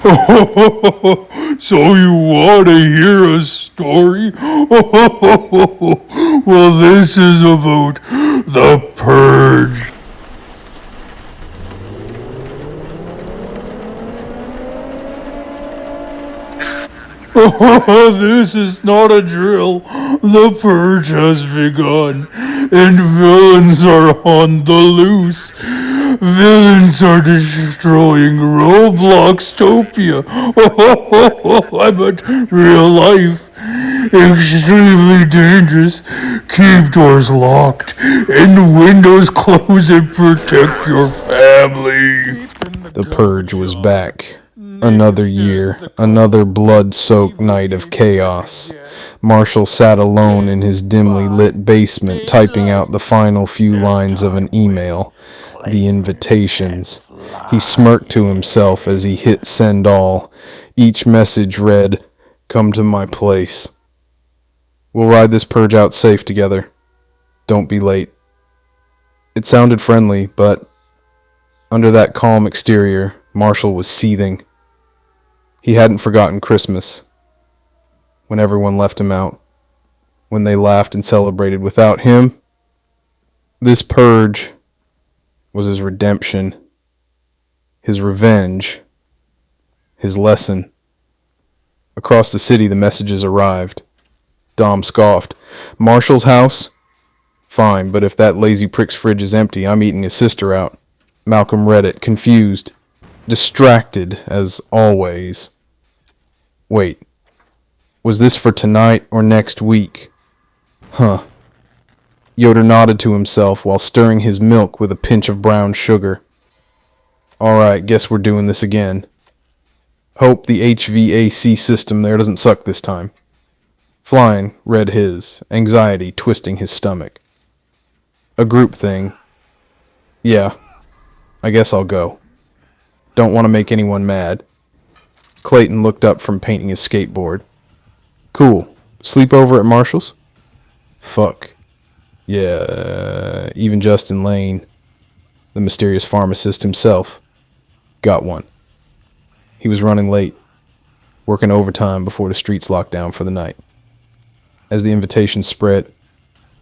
So you want to hear a story? Well, this is about the purge. This is not a drill. The purge has begun, and villains are on the loose. Villains are destroying Roblox-topia. I meant real life. Extremely dangerous. Keep doors locked and windows closed and protect your family. The purge was back. Another year, another blood-soaked night of chaos. Marshall sat alone in his dimly lit basement, typing out the final few lines of an email, the invitations. He smirked to himself as he hit send all. Each message read, "Come to my place. We'll ride this purge out safe together. Don't be late." It sounded friendly, but under that calm exterior, Marshall was seething. He hadn't forgotten Christmas, when everyone left him out, when they laughed and celebrated without him. This purge was his redemption, his revenge, his lesson. Across the city, the messages arrived. Dom scoffed. "Marshall's house? Fine, but if that lazy prick's fridge is empty, I'm eating his sister out." Malcolm read it, confused, distracted as always. Wait, was this for tonight or next week? Huh. Yoder nodded to himself while stirring his milk with a pinch of brown sugar. Alright, guess we're doing this again. Hope the HVAC system there doesn't suck this time. Flying read his, anxiety twisting his stomach. A group thing. Yeah, I guess I'll go. Don't want to make anyone mad. Clayton looked up from painting his skateboard. Cool. Sleep over at Marshall's? Fuck. Yeah, even Justin Lane, the mysterious pharmacist himself, got one. He was running late, working overtime before the streets locked down for the night. As the invitation spread,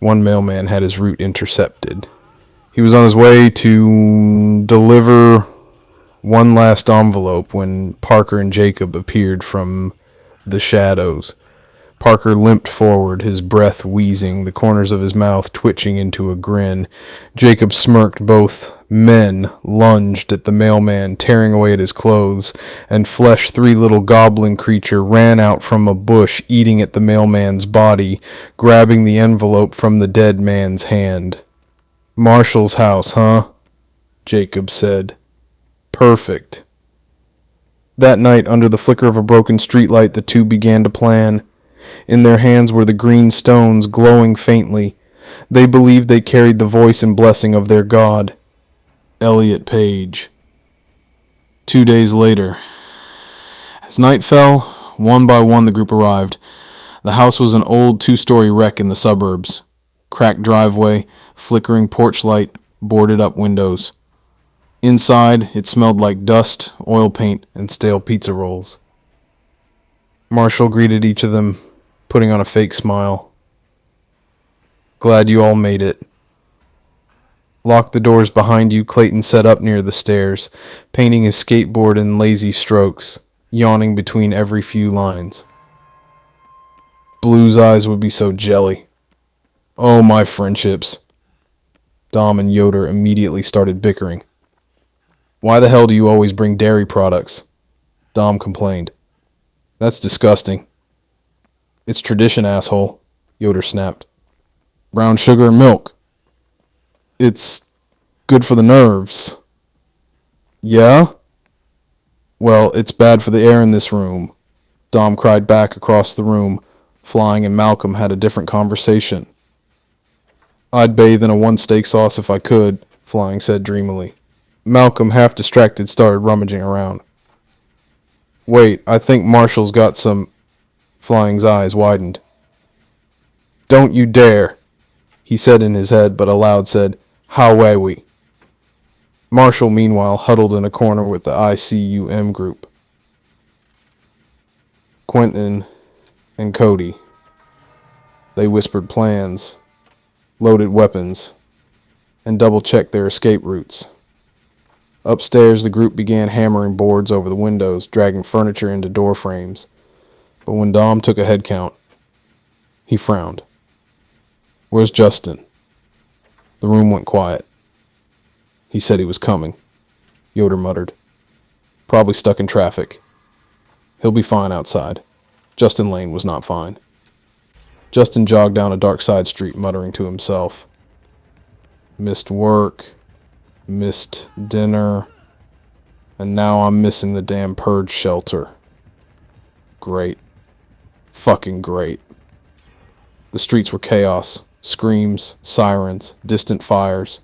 one mailman had his route intercepted. He was on his way to deliver one last envelope when Parker and Jacob appeared from the shadows. Parker limped forward, his breath wheezing, the corners of his mouth twitching into a grin. Jacob smirked. Both men lunged at the mailman, tearing away at his clothes, and Flesh, three-little goblin creature, ran out from a bush, eating at the mailman's body, grabbing the envelope from the dead man's hand. "Marshall's house, huh?" Jacob said. "Perfect." That night, under the flicker of a broken streetlight, the two began to plan. In their hands were the green stones, glowing faintly. They believed they carried the voice and blessing of their god, Elliot Page. 2 days later. As night fell, one by one the group arrived. The house was an old two-story wreck in the suburbs. Cracked driveway, flickering porch light, boarded up windows. Inside, it smelled like dust, oil paint, and stale pizza rolls. Marshall greeted each of them, putting on a fake smile. "Glad you all made it." "Lock the doors behind you," Clayton set up near the stairs, painting his skateboard in lazy strokes, yawning between every few lines. Blue's eyes would be so jelly. "Oh, my friendships." Dom and Yoder immediately started bickering. "Why the hell do you always bring dairy products?" Dom complained. "That's disgusting." "It's tradition, asshole," Yoder snapped. "Brown sugar and milk." "It's good for the nerves." "Yeah? Well, it's bad for the air in this room," Dom cried back across the room. Flying and Malcolm had a different conversation. "I'd bathe in a one-steak sauce if I could," Flying said dreamily. Malcolm, half distracted, started rummaging around. "Wait, I think Marshall's got some..." Flying's eyes widened. "Don't you dare," he said in his head, but aloud said, "How are we?" Marshall, meanwhile, huddled in a corner with the ICUM group. Quentin and Cody. They whispered plans, loaded weapons, and double-checked their escape routes. Upstairs, the group began hammering boards over the windows, dragging furniture into door frames. But when Dom took a head count, he frowned. "Where's Justin?" The room went quiet. "He said he was coming," Yoder muttered. "Probably stuck in traffic. He'll be fine outside." Justin Lane was not fine. Justin jogged down a dark side street, muttering to himself. "Missed work, missed dinner, and now I'm missing the damn purge shelter. Great. Fucking great." The streets were chaos. Screams, sirens, distant fires.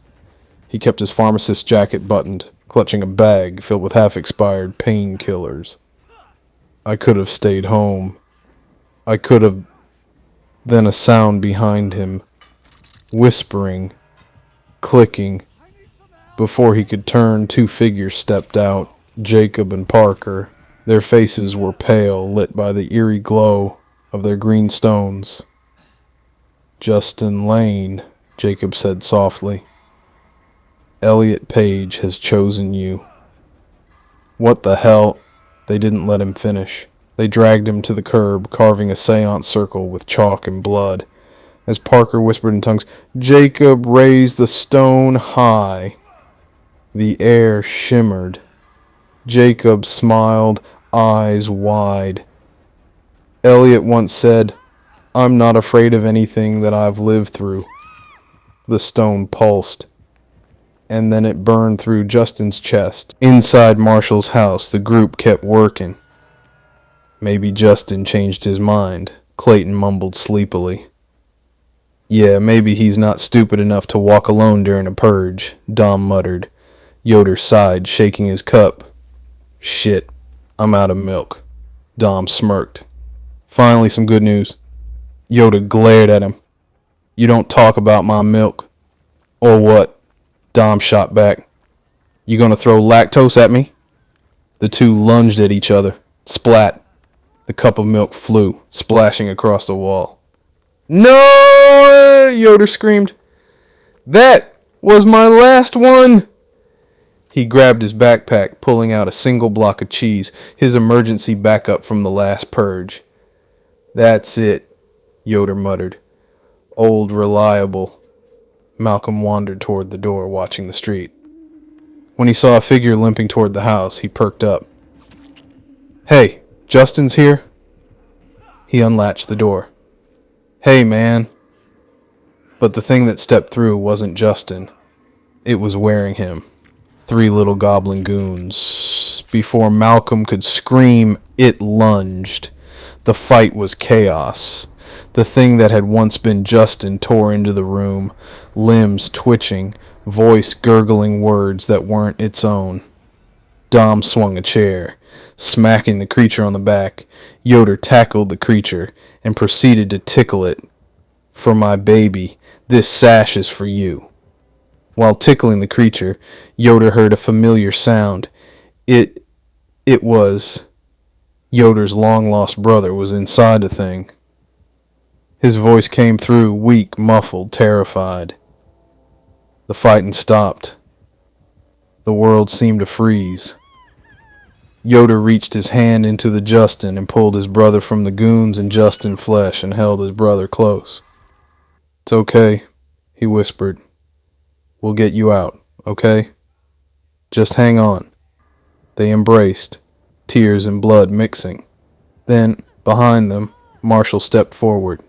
He kept his pharmacist's jacket buttoned, clutching a bag filled with half-expired painkillers. "I could have stayed home. I could have..." Then a sound behind him, whispering, clicking. Before he could turn, two figures stepped out, Jacob and Parker. Their faces were pale, lit by the eerie glow of their green stones. "Justin Lane," Jacob said softly. "Elliot Page has chosen you." "What the hell?" They didn't let him finish. They dragged him to the curb, carving a seance circle with chalk and blood. As Parker whispered in tongues, "Jacob, raise the stone high." The air shimmered. Jacob smiled, eyes wide. "Elliot once said, 'I'm not afraid of anything that I've lived through.'" The stone pulsed, and then it burned through Justin's chest. Inside Marshall's house, the group kept working. "Maybe Justin changed his mind," Clayton mumbled sleepily. "Yeah, maybe he's not stupid enough to walk alone during a purge," Dom muttered. Yoder sighed, shaking his cup. "Shit, I'm out of milk." Dom smirked. "Finally some good news." Yoder glared at him. "You don't talk about my milk." "Or what?" Dom shot back. "You gonna throw lactose at me?" The two lunged at each other. Splat. The cup of milk flew, splashing across the wall. "No!" Yoder screamed. "That was my last one!" He grabbed his backpack, pulling out a single block of cheese, his emergency backup from the last purge. "That's it," Yoder muttered. "Old reliable." Malcolm wandered toward the door, watching the street. When he saw a figure limping toward the house, he perked up. "Hey, Justin's here?" He unlatched the door. "Hey, man." But the thing that stepped through wasn't Justin. It was wearing him. Three little goblin goons. Before Malcolm could scream, it lunged. The fight was chaos. The thing that had once been Justin tore into the room, limbs twitching, voice gurgling words that weren't its own. Dom swung a chair, smacking the creature on the back. Yoder tackled the creature and proceeded to tickle it. "For my baby, this sash is for you." While tickling the creature, Yoder heard a familiar sound. It was... Yoder's long-lost brother was inside the thing. His voice came through, weak, muffled, terrified. The fighting stopped. The world seemed to freeze. Yoder reached his hand into the Justin and pulled his brother from the goons and Justin flesh and held his brother close. "It's okay," he whispered. "We'll get you out, okay? Just hang on." They embraced, tears and blood mixing. Then, behind them, Marshall stepped forward.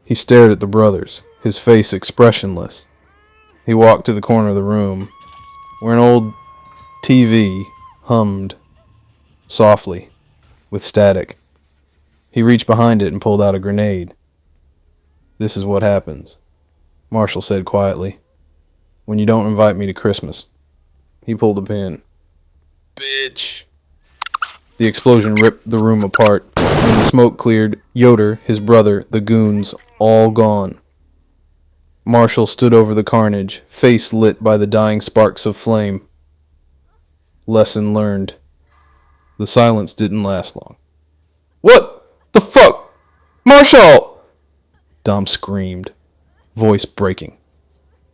He stared at the brothers, his face expressionless. He walked to the corner of the room, where an old TV hummed softly, with static. He reached behind it and pulled out a grenade. "This is what happens," Marshall said quietly, "when you don't invite me to Christmas." He pulled the pin. "Bitch!" The explosion ripped the room apart. When the smoke cleared, Yoder, his brother, the goons, all gone. Marshall stood over the carnage, face lit by the dying sparks of flame. Lesson learned. The silence didn't last long. "What?" The fuck? Marshall! Dom screamed, voice breaking.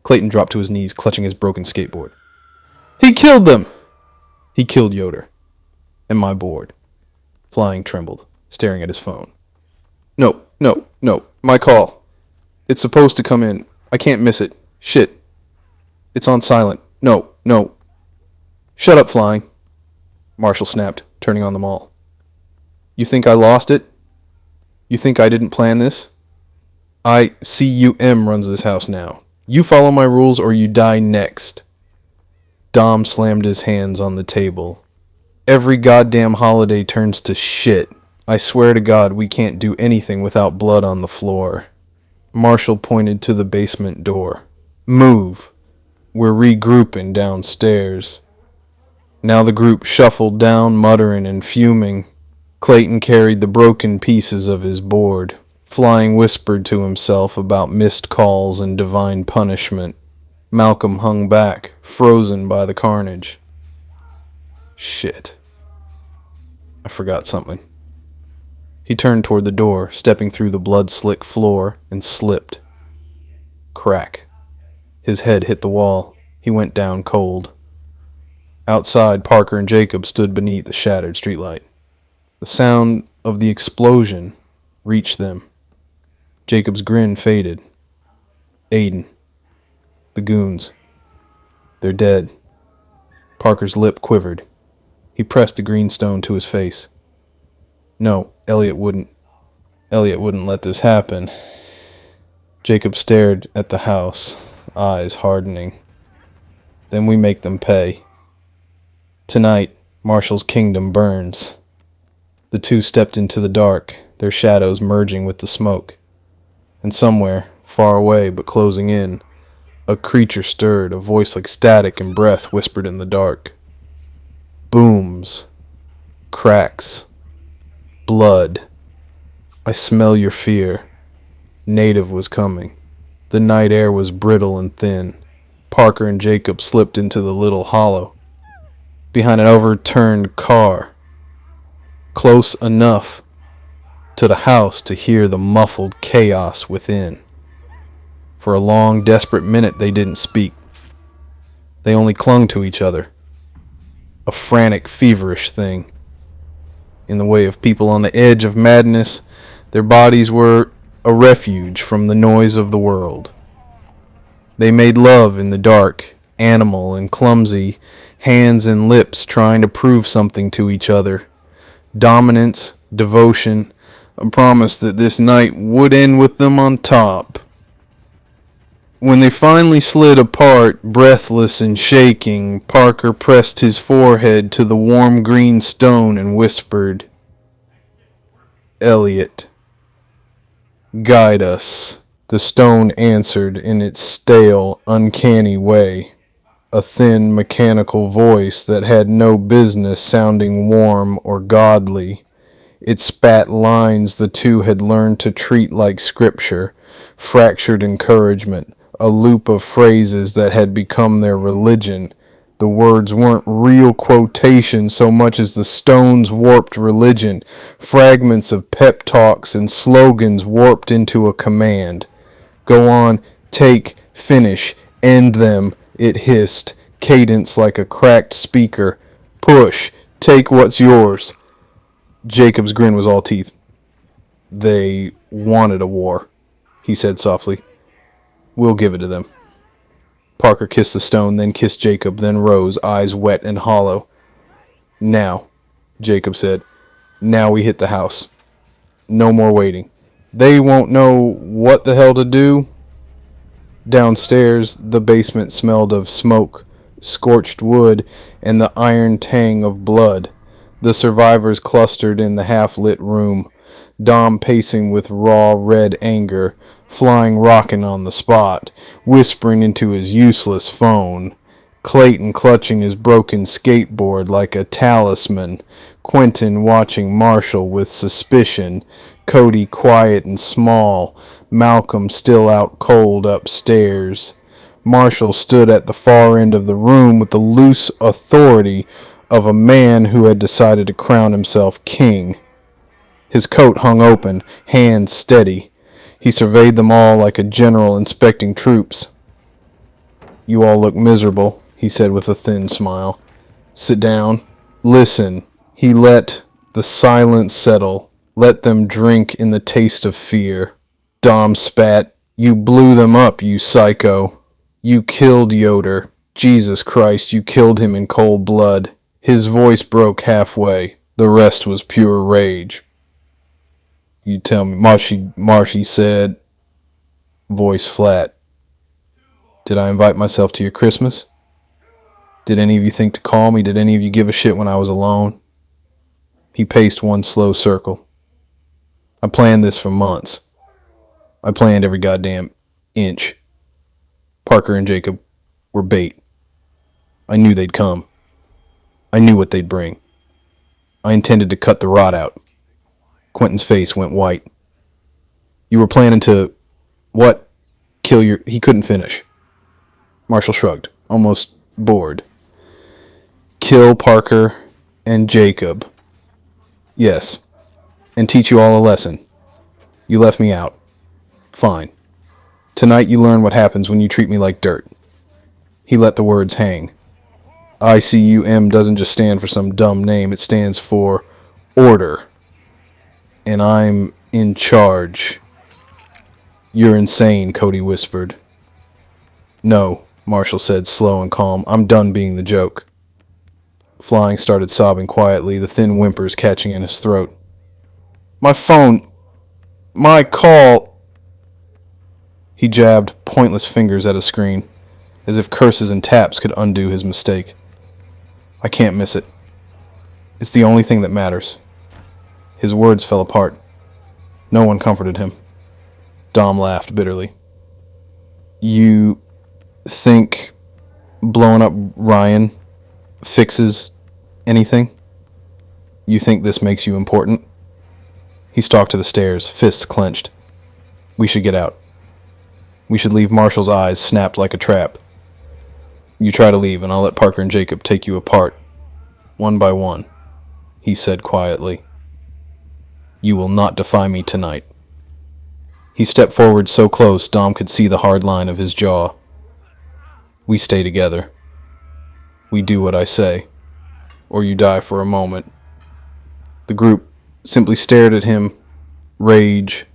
Clayton dropped to his knees, clutching his broken skateboard. He killed them! He killed Yoder. And my board. Flying trembled, staring at his phone. No. My call. It's supposed to come in. I can't miss it. Shit. It's on silent. No. Shut up, Flying. Marshall snapped, turning on them all. You think I lost it? You think I didn't plan this? CUM runs this house now. You follow my rules or you die next. Dom slammed his hands on the table. Every goddamn holiday turns to shit. I swear to God we can't do anything without blood on the floor. Marshall pointed to the basement door. Move. We're regrouping downstairs. Now the group shuffled down, muttering and fuming. Clayton carried the broken pieces of his board. Flying whispered to himself about missed calls and divine punishment. Malcolm hung back, frozen by the carnage. Shit. I forgot something. He turned toward the door, stepping through the blood-slick floor, and slipped. Crack. His head hit the wall. He went down cold. Outside, Parker and Jacob stood beneath the shattered streetlight. The sound of the explosion reached them. Jacob's grin faded. Aiden. The goons. They're dead. Parker's lip quivered. He pressed the green stone to his face. No, Elliot wouldn't let this happen. Jacob stared at the house, eyes hardening. Then we make them pay. Tonight, Marshall's kingdom burns. The two stepped into the dark, their shadows merging with the smoke. And somewhere, far away but closing in, a creature stirred, a voice like static and breath whispered in the dark. Booms. Cracks. Blood. I smell your fear. Native was coming. The night air was brittle and thin. Parker and Jacob slipped into the little hollow. Behind an overturned car. Close enough to the house to hear the muffled chaos within. For a long, desperate minute they didn't speak. They only clung to each other. A frantic, feverish thing. In the way of people on the edge of madness, their bodies were a refuge from the noise of the world. They made love in the dark, animal and clumsy, hands and lips trying to prove something to each other. Dominance, devotion, a promise that this night would end with them on top. When they finally slid apart, breathless and shaking, Parker pressed his forehead to the warm green stone and whispered, Elliot, guide us. The stone answered in its stale, uncanny way, a thin, mechanical voice that had no business sounding warm or godly. It spat lines the two had learned to treat like scripture, fractured encouragement, a loop of phrases that had become their religion. The words weren't real quotations so much as the stone's warped religion, fragments of pep talks and slogans warped into a command. Go on, take, finish, end them, it hissed, cadence like a cracked speaker. Push, take what's yours. Jacob's grin was all teeth. They wanted a war, he said softly. We'll give it to them. Parker kissed the stone, then kissed Jacob, then rose, eyes wet and hollow. Now, Jacob said, now we hit the house. No more waiting. They won't know what the hell to do. Downstairs, the basement smelled of smoke, scorched wood, and the iron tang of blood. The survivors clustered in the half-lit room, Dom pacing with raw red anger, Flying rocking on the spot, whispering into his useless phone. Clayton clutching his broken skateboard like a talisman, Quentin watching Marshall with suspicion, Cody quiet and small, Malcolm still out cold upstairs. Marshall stood at the far end of the room with the loose authority of a man who had decided to crown himself king. His coat hung open, hands steady. He surveyed them all like a general inspecting troops. "You all look miserable," he said with a thin smile. "Sit down. Listen." He let the silence settle. Let them drink in the taste of fear. Dom spat. "You blew them up, you psycho. You killed Yoder. Jesus Christ, you killed him in cold blood." His voice broke halfway. The rest was pure rage. "You tell me," Marshy said, voice flat. "Did I invite myself to your Christmas? Did any of you think to call me? Did any of you give a shit when I was alone?" He paced one slow circle. "I planned this for months. I planned every goddamn inch. Parker and Jacob were bait. I knew they'd come. I knew what they'd bring. I intended to cut the rot out." Quentin's face went white. "You were planning to... what? Kill your..." He couldn't finish. Marshall shrugged, almost bored. "Kill Parker and Jacob. Yes, and teach you all a lesson. You left me out. Fine. Tonight you learn what happens when you treat me like dirt." He let the words hang. ICUM doesn't just stand for some dumb name. It stands for order. And I'm in charge. "You're insane," Cody whispered. "No," Marshall said, slow and calm. "I'm done being the joke." Flying started sobbing quietly, the thin whimpers catching in his throat. "My phone! My call!" He jabbed pointless fingers at a screen, as if curses and taps could undo his mistake. "I can't miss it. It's the only thing that matters." His words fell apart. No one comforted him. Dom laughed bitterly. "You think blowing up Ryan fixes anything? You think this makes you important?" He stalked to the stairs, fists clenched. "We should get out. We should leave." Marshall's eyes snapped like a trap. "You try to leave, and I'll let Parker and Jacob take you apart, one by one," he said quietly. "You will not defy me tonight." He stepped forward so close Dom could see the hard line of his jaw. "We stay together. We do what I say, or you die for a moment." The group simply stared at him, rage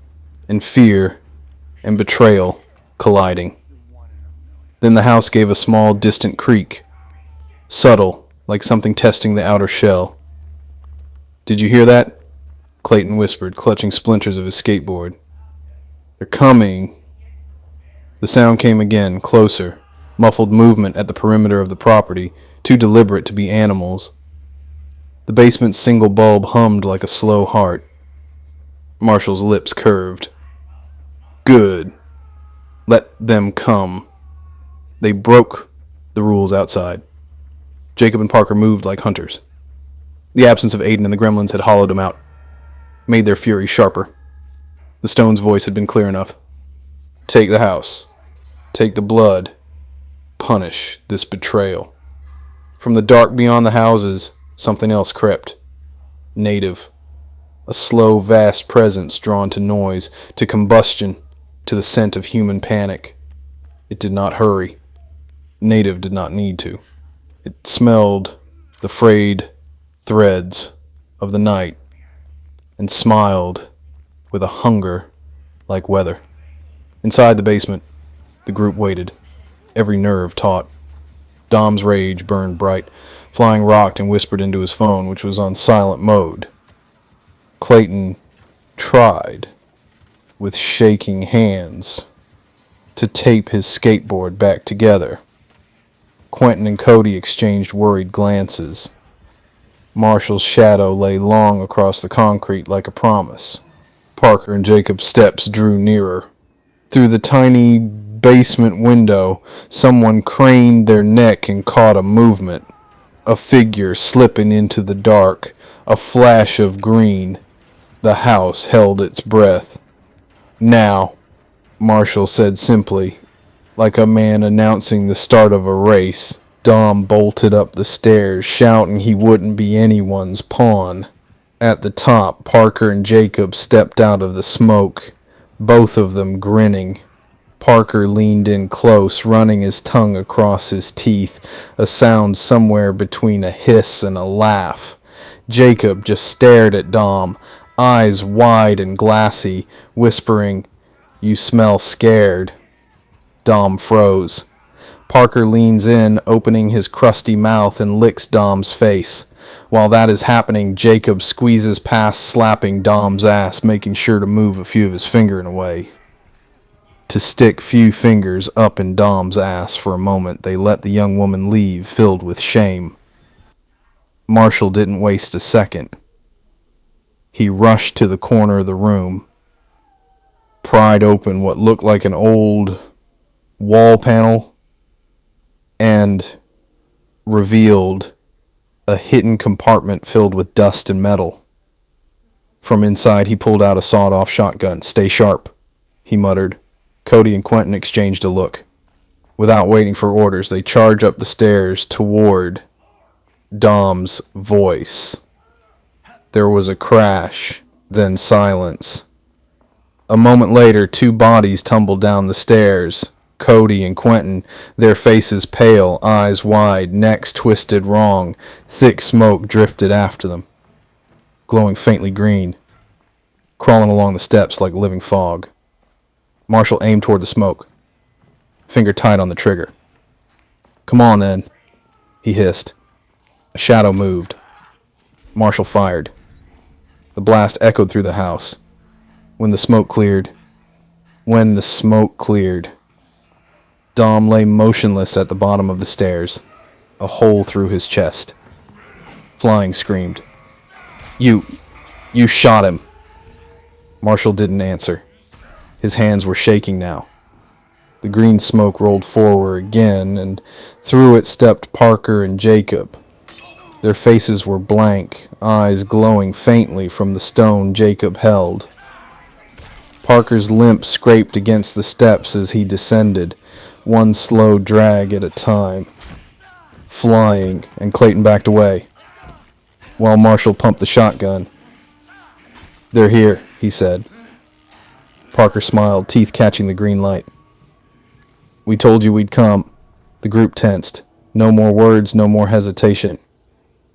and fear and betrayal colliding. Then the house gave a small, distant creak, subtle, like something testing the outer shell. "Did you hear that?" Clayton whispered, clutching splinters of his skateboard. "They're coming." The sound came again, closer, muffled movement at the perimeter of the property, too deliberate to be animals. The basement's single bulb hummed like a slow heart. Marshall's lips curved. "Good. Let them come." They broke the rules outside. Jacob and Parker moved like hunters. The absence of Aiden and the gremlins had hollowed them out, made their fury sharper. The stone's voice had been clear enough. "Take the house. Take the blood. Punish this betrayal." From the dark beyond the houses, something else crept. Native. A slow, vast presence drawn to noise, to combustion, to the scent of human panic. It did not hurry. Native did not need to. It smelled the frayed threads of the night and smiled with a hunger like weather. Inside the basement, the group waited, every nerve taut. Dom's rage burned bright. Flying rocked and whispered into his phone, which was on silent mode. Clayton tried, with shaking hands, to tape his skateboard back together. Quentin and Cody exchanged worried glances. Marshall's shadow lay long across the concrete like a promise. Parker and Jacob's steps drew nearer. Through the tiny basement window, someone craned their neck and caught a movement. A figure slipping into the dark, a flash of green. The house held its breath. "Now," Marshall said simply, like a man announcing the start of a race. Dom bolted up the stairs, shouting he wouldn't be anyone's pawn. At the top, Parker and Jacob stepped out of the smoke, both of them grinning. Parker leaned in close, running his tongue across his teeth, a sound somewhere between a hiss and a laugh. Jacob just stared at Dom, eyes wide and glassy, whispering, "You smell scared." Dom froze. Parker leans in, opening his crusty mouth, and licks Dom's face. While that is happening, Jacob squeezes past, slapping Dom's ass, making sure to move a few of his fingers away. To stick few fingers up in Dom's ass for a moment, they let the young woman leave, filled with shame. Marshall didn't waste a second. He rushed to the corner of the room, pried open what looked like an old wall panel, and revealed a hidden compartment filled with dust and metal. From inside, he pulled out a sawed-off shotgun. "Stay sharp," he muttered. Cody and Quentin exchanged a look. Without waiting for orders, they charged up the stairs toward Dom's voice. There was a crash, then silence. A moment later, two bodies tumbled down the stairs. Cody and Quentin, their faces pale, eyes wide, necks twisted wrong. Thick smoke drifted after them, glowing faintly green, crawling along the steps like living fog. Marshall aimed toward the smoke, finger tight on the trigger. "Come on, then," he hissed. A shadow moved. Marshall fired. The blast echoed through the house. When the smoke cleared, Dom lay motionless at the bottom of the stairs, a hole through his chest. Flying screamed, You shot him." Marshall didn't answer. His hands were shaking now. The green smoke rolled forward again, and through it stepped Parker and Jacob. Their faces were blank, eyes glowing faintly from the stone Jacob held. Parker's limp scraped against the steps as he descended, one slow drag at a time. Flying, and Clayton backed away, while Marshall pumped the shotgun. "They're here," he said. Parker smiled, teeth catching the green light. "We told you we'd come." The group tensed. No more words, no more hesitation.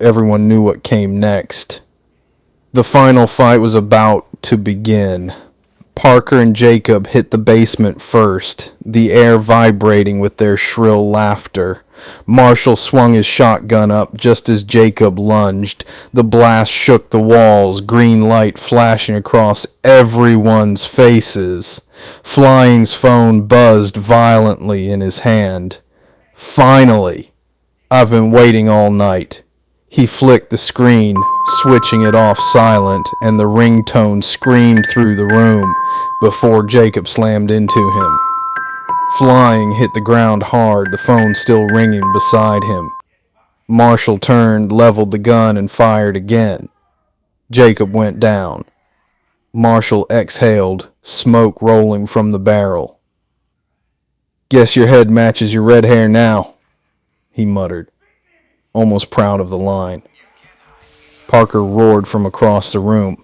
Everyone knew what came next. The final fight was about to begin. Parker and Jacob hit the basement first, the air vibrating with their shrill laughter. Marshall swung his shotgun up just as Jacob lunged. The blast shook the walls, green light flashing across everyone's faces. Flying's phone buzzed violently in his hand. "Finally! I've been waiting all night." He flicked the screen, switching it off silent, and the ringtone screamed through the room before Jacob slammed into him. Flying hit the ground hard, the phone still ringing beside him. Marshall turned, leveled the gun, and fired again. Jacob went down. Marshall exhaled, smoke rolling from the barrel. "Guess your head matches your red hair now," he muttered, almost proud of the line. Parker roared from across the room,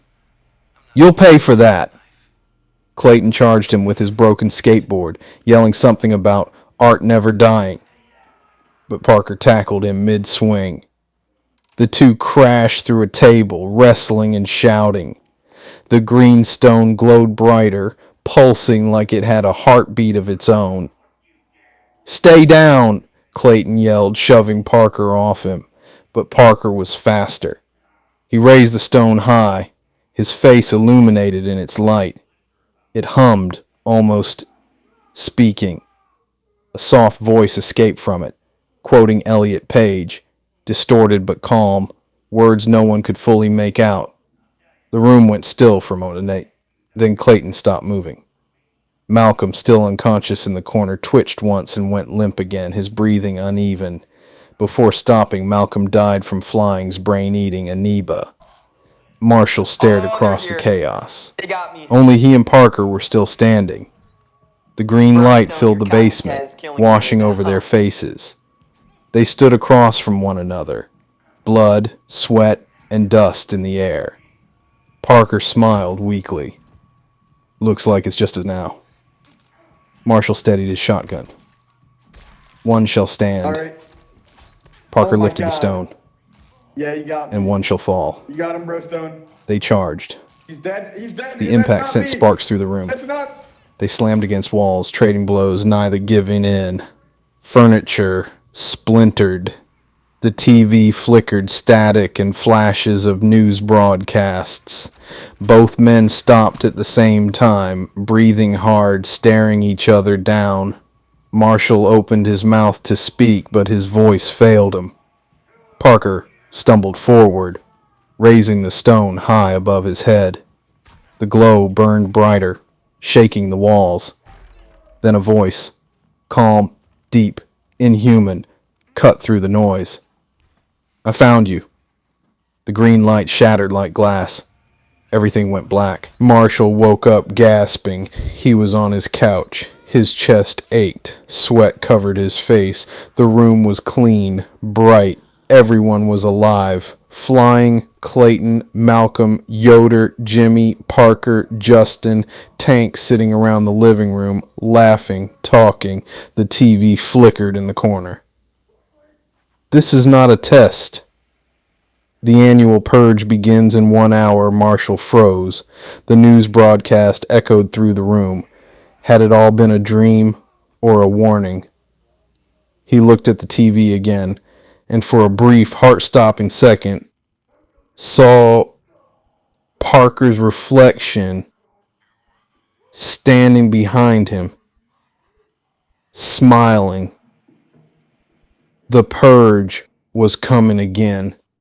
"You'll pay for that!" Clayton charged him with his broken skateboard, yelling something about art never dying. But Parker tackled him mid-swing. The two crashed through a table, wrestling and shouting. The green stone glowed brighter, pulsing like it had a heartbeat of its own. "Stay down!" Clayton yelled, shoving Parker off him. But Parker was faster. He raised the stone high, his face illuminated in its light. It hummed, almost speaking. A soft voice escaped from it, quoting Elliot Page, distorted but calm, words no one could fully make out. The room went still for a moment, then Clayton stopped moving. Malcolm, still unconscious in the corner, twitched once and went limp again, his breathing uneven. Before stopping, Malcolm died from flying's brain-eating amoeba. Marshall stared across the chaos. Only he and Parker were still standing. The green light filled the basement, washing over their faces. They stood across from one another, blood, sweat, and dust in the air. Parker smiled weakly. Looks like it's just as now. Marshall steadied his shotgun. One shall stand. All right. Parker Oh my lifted the God. stone, Yeah, you got me. and one shall fall. You got him, bro, Stone. They charged. He's dead. He's dead. The That's impact not sent me. sparks through the room. That's not. They slammed against walls, trading blows, neither giving in. Furniture splintered. The TV flickered static and flashes of news broadcasts. Both men stopped at the same time, breathing hard, staring each other down. Marshall opened his mouth to speak, but his voice failed him. Parker stumbled forward, raising the stone high above his head. The glow burned brighter, shaking the walls. Then a voice, calm, deep, inhuman, cut through the noise. I found you. The green light shattered like glass. Everything went black. Marshall woke up gasping. He was on his couch. His chest ached. Sweat covered his face. The room was clean, bright. Everyone was alive. Flying, Clayton, Malcolm, Yoder, Jimmy, Parker, Justin, Tank sitting around the living room, laughing, talking. The TV flickered in the corner. This is not a test. The annual purge begins in 1 hour. Marshall froze. The news broadcast echoed through the room. Had it all been a dream or a warning? He looked at the TV again, and for a brief, heart-stopping second, saw Parker's reflection standing behind him, smiling. The purge was coming again.